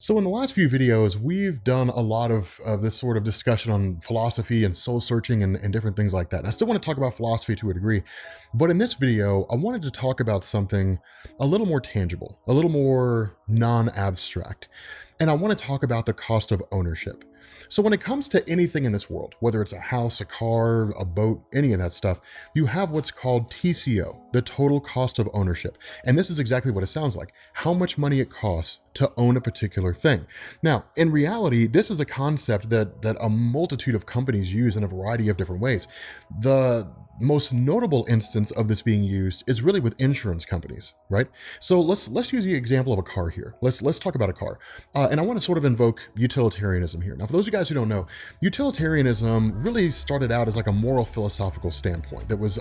So in the last few videos, we've done a lot of this sort of discussion on philosophy and soul searching and different things like that. And I still want to talk about philosophy to a degree, but in this video, I wanted to talk about something a little more tangible, a little more non-abstract. And I want to talk about the cost of ownership. So when it comes to anything in this world, whether it's a house, a car, a boat, any of that stuff, you have what's called TCO, the total cost of ownership. And this is exactly what it sounds like, how much money it costs to own a particular thing. Now, in reality, this is a concept that a multitude of companies use in a variety of different ways. The most notable instance of this being used is really with insurance companies, right? So let's use the example of a car here. Let's talk about a car, and I want to sort of invoke utilitarianism here. Now, for those of you guys who don't know, utilitarianism really started out as like a moral philosophical standpoint that was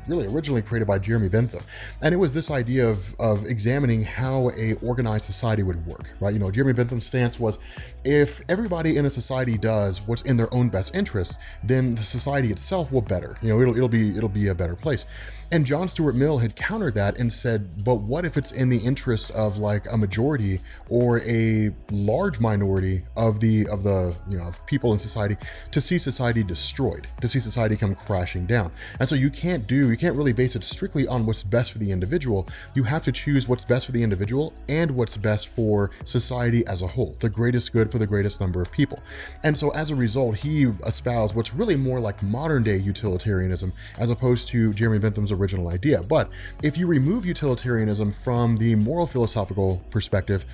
really originally created by Jeremy Bentham, and it was this idea of examining how a organized society would work, right? You know, Jeremy Bentham's stance was, if everybody in a society does what's in their own best interest, then the society itself will better. You know, it'll be a better place. And John Stuart Mill had countered that and said, but what if it's in the interest of like a majority or a large minority of the of people in society to see society destroyed, to see society come crashing down? And so you can't really base it strictly on what's best for the individual. You have to choose what's best for the individual and what's best for society as a whole, the greatest good for the greatest number of people. And so as a result, he espoused what's really more like modern day utilitarianism as opposed to Jeremy Bentham's original idea. But if you remove utilitarianism from the moral philosophical perspective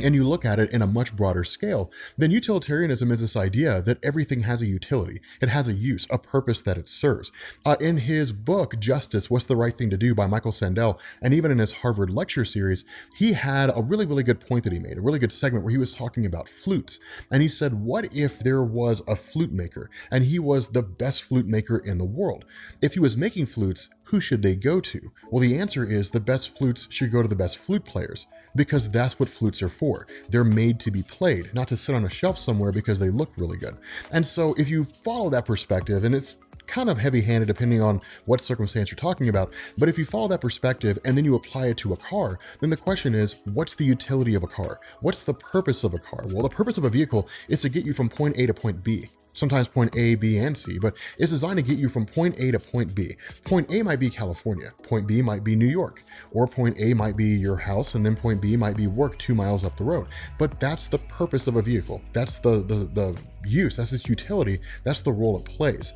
and you look at it in a much broader scale, then utilitarianism is this idea that everything has a utility. It has a use, a purpose that it serves. In his book, Justice, What's the Right Thing to Do by Michael Sandel, and even in his Harvard lecture series, he had a really, really good point that he made, a really good segment where he was talking about flutes. And he said, what if there was a flute maker and he was the best flute maker in the world? If he was making flutes, who should they go to? Well, the answer is the best flutes should go to the best flute players, because that's what flutes are for. They're made to be played, not to sit on a shelf somewhere because they look really good. And so if you follow that perspective, and it's kind of heavy-handed depending on what circumstance you're talking about, but if you follow that perspective and then you apply it to a car, then the question is, what's the utility of a car? What's the purpose of a car? Well, the purpose of a vehicle is to get you from point A to point B. Sometimes point A, B, and C, but it's designed to get you from point A to point B. Point A might be California, point B might be New York, or point A might be your house, and then point B might be work 2 miles up the road. But that's the purpose of a vehicle. That's the use, that's its utility, that's the role it plays.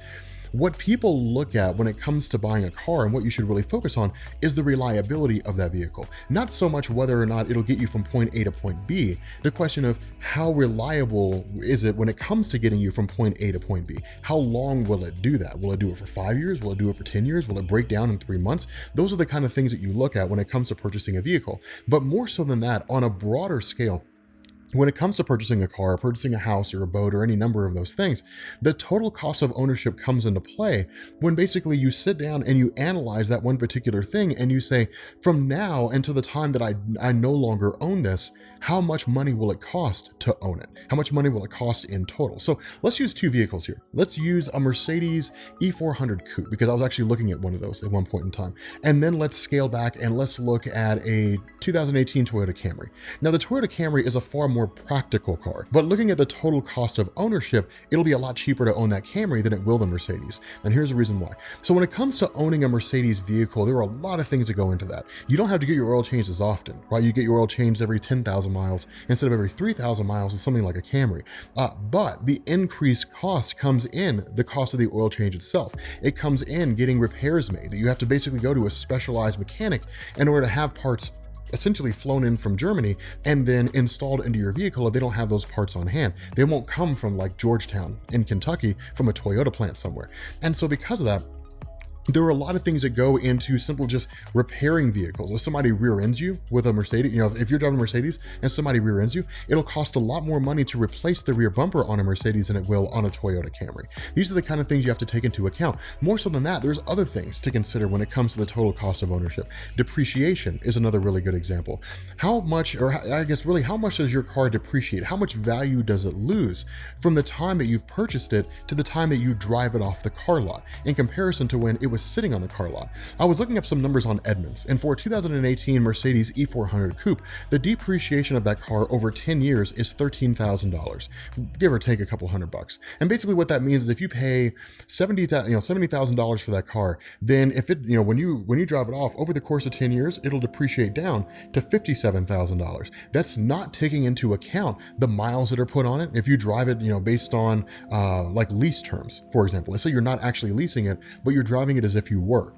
What people look at when it comes to buying a car and what you should really focus on is the reliability of that vehicle. Not so much whether or not it'll get you from point A to point B, the question of how reliable is it when it comes to getting you from point A to point B? How long will it do that? Will it do it for 5 years? Will it do it for 10 years? Will it break down in 3 months? Those are the kind of things that you look at when it comes to purchasing a vehicle. But more so than that, on a broader scale, when it comes to purchasing a car, purchasing a house or a boat or any number of those things, the total cost of ownership comes into play when basically you sit down and you analyze that one particular thing and you say, from now until the time that I no longer own this, how much money will it cost to own it? How much money will it cost in total? So let's use two vehicles here. Let's use a Mercedes E400 Coupe, because I was actually looking at one of those at one point in time. And then let's scale back and let's look at a 2018 Toyota Camry. Now the Toyota Camry is a far more practical car, but looking at the total cost of ownership, it'll be a lot cheaper to own that Camry than it will the Mercedes. And here's the reason why. So when it comes to owning a Mercedes vehicle, there are a lot of things that go into that. You don't have to get your oil changed as often, right? You get your oil changed every 10,000 miles instead of every 3,000 miles with something like a Camry. But the increased cost comes in the cost of the oil change itself. It comes in getting repairs made, that you have to basically go to a specialized mechanic in order to have parts essentially flown in from Germany and then installed into your vehicle if they don't have those parts on hand. They won't come from like Georgetown in Kentucky from a Toyota plant somewhere. And so because of that, there are a lot of things that go into simple just repairing vehicles. If somebody rear ends you with a Mercedes, if you're driving a Mercedes and somebody rear ends you, it'll cost a lot more money to replace the rear bumper on a Mercedes than it will on a Toyota Camry. These are the kind of things you have to take into account. More so than that, there's other things to consider when it comes to the total cost of ownership. Depreciation is another really good example. How much, or I guess really, how much does your car depreciate? How much value does it lose from the time that you've purchased it to the time that you drive it off the car lot in comparison to when it was was sitting on the car lot. I was looking up some numbers on Edmunds, and for a 2018 Mercedes E400 Coupe, the depreciation of that car over 10 years is $13,000, give or take a couple $100. And basically what that means is if you pay $70,000 for that car, then if it, when you drive it off over the course of 10 years, it'll depreciate down to $57,000. That's not taking into account the miles that are put on it. If you drive it, based on like lease terms, for example, let's say you're not actually leasing it, but you're driving it as if you were.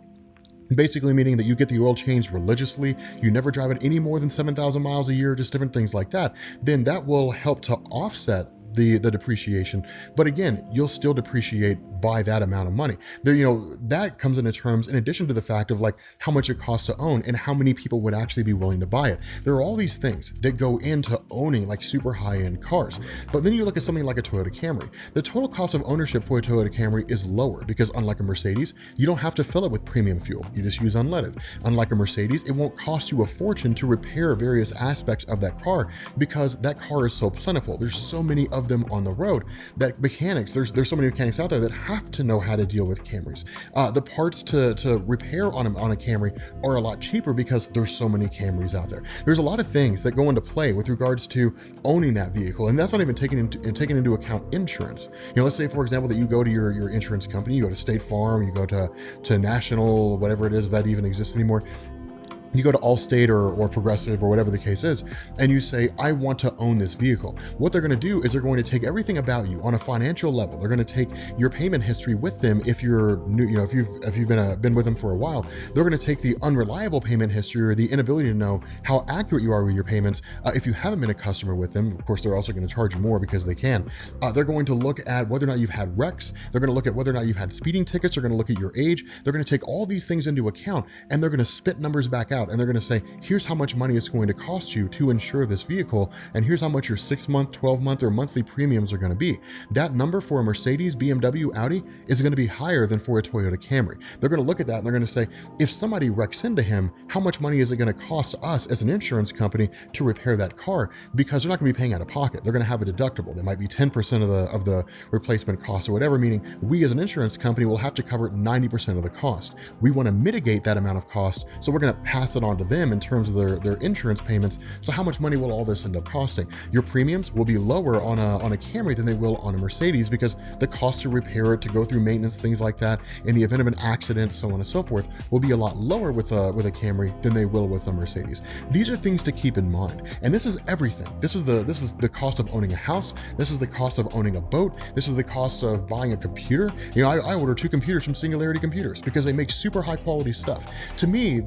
Basically meaning that you get the oil changed religiously, you never drive it any more than 7,000 miles a year, just different things like that, then that will help to offset the depreciation. But again, you'll still depreciate by that amount of money. There, that comes into terms in addition to the fact of like how much it costs to own and how many people would actually be willing to buy it. There are all these things that go into owning like super high-end cars. But then you look at something like a Toyota Camry. The total cost of ownership for a Toyota Camry is lower because unlike a Mercedes, you don't have to fill it with premium fuel. You just use unleaded. Unlike a Mercedes, it won't cost you a fortune to repair various aspects of that car because that car is so plentiful. There's so many of them on the road that mechanics, there's so many mechanics out there that have to know how to deal with Camrys. The parts to repair on a Camry are a lot cheaper because there's so many Camrys out there. There's a lot of things that go into play with regards to owning that vehicle, and that's not even taking into account insurance. Let's say for example that you go to your insurance company, you go to State Farm, you go to National, whatever it is that even exists anymore. You go to Allstate or Progressive or whatever the case is, and you say, I want to own this vehicle. What they're going to do is they're going to take everything about you on a financial level. They're going to take your payment history with them. If you're new, if you've been with them for a while, they're going to take the unreliable payment history or the inability to know how accurate you are with your payments. If you haven't been a customer with them, of course, they're also going to charge you more because they can. They're going to look at whether or not you've had wrecks. They're going to look at whether or not you've had speeding tickets. They're going to look at your age. They're going to take all these things into account, and they're going to spit numbers back out. And they're going to say, here's how much money it's going to cost you to insure this vehicle, and here's how much your 6-month, 12-month, or monthly premiums are going to be. That number for a Mercedes, BMW, Audi is going to be higher than for a Toyota Camry. They're going to look at that and they're going to say, if somebody wrecks into him, how much money is it going to cost us as an insurance company to repair that car? Because they're not going to be paying out of pocket. They're going to have a deductible. They might be 10% of the replacement cost or whatever, meaning we as an insurance company will have to cover 90% of the cost. We want to mitigate that amount of cost, so we're going to pass it on to them in terms of their insurance payments. So how much money will all this end up costing? Your premiums will be lower on a Camry than they will on a Mercedes because the cost to repair it, to go through maintenance, things like that, in the event of an accident, so on and so forth, will be a lot lower with a Camry than they will with a Mercedes. These are things to keep in mind, and this is everything. This is the cost of owning a house. This is the cost of owning a boat. This is the cost of buying a computer. I order 2 computers from Singularity Computers because they make super high quality stuff. To me,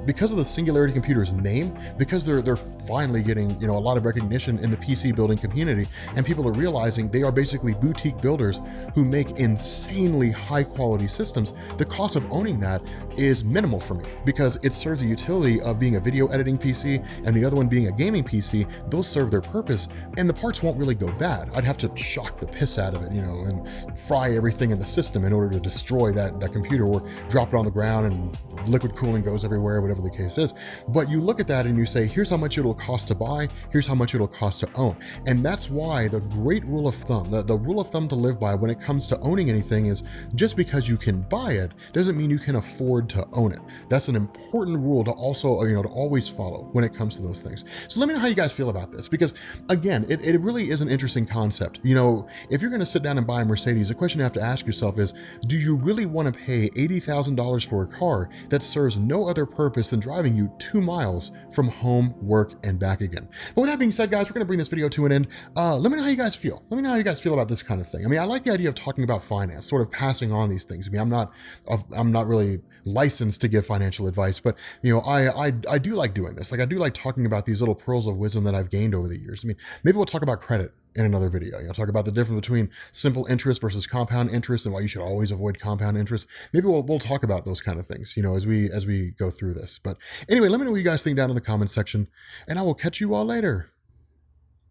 because of the Singularity Computer's name, because they're finally getting a lot of recognition in the PC building community, and people are realizing they are basically boutique builders who make insanely high quality systems, the cost of owning that is minimal for me because it serves a utility of being a video editing PC and the other one being a gaming PC. Those serve their purpose, and the parts won't really go bad. I'd have to shock the piss out of it, and fry everything in the system in order to destroy that computer, or drop it on the ground and liquid cooling goes everywhere, whatever the case is. But you look at that and you say, here's how much it'll cost to buy, here's how much it'll cost to own. And that's why the great rule of thumb, the rule of thumb to live by when it comes to owning anything is, just because you can buy it doesn't mean you can afford to own it. That's an important rule to also, to always follow when it comes to those things. So let me know how you guys feel about this, because again, it really is an interesting concept. If you're going to sit down and buy a Mercedes, the question you have to ask yourself is, do you really want to pay $80,000 for a car that serves no other purpose than driving you 2 miles from home, work, and back again? But with that being said, guys, we're going to bring this video to an end. Let me know how you guys feel. Let me know how you guys feel about this kind of thing. I like the idea of talking about finance, sort of passing on these things. I'm not really licensed to give financial advice, but I do like doing this. Like, I do like talking about these little pearls of wisdom that I've gained over the years. Maybe we'll talk about credit in another video. Talk about the difference between simple interest versus compound interest and why you should always avoid compound interest. Maybe we'll talk about those kind of things, as we go through this. But anyway, let me know what you guys think down in the comments section, and I will catch you all later.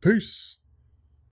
Peace.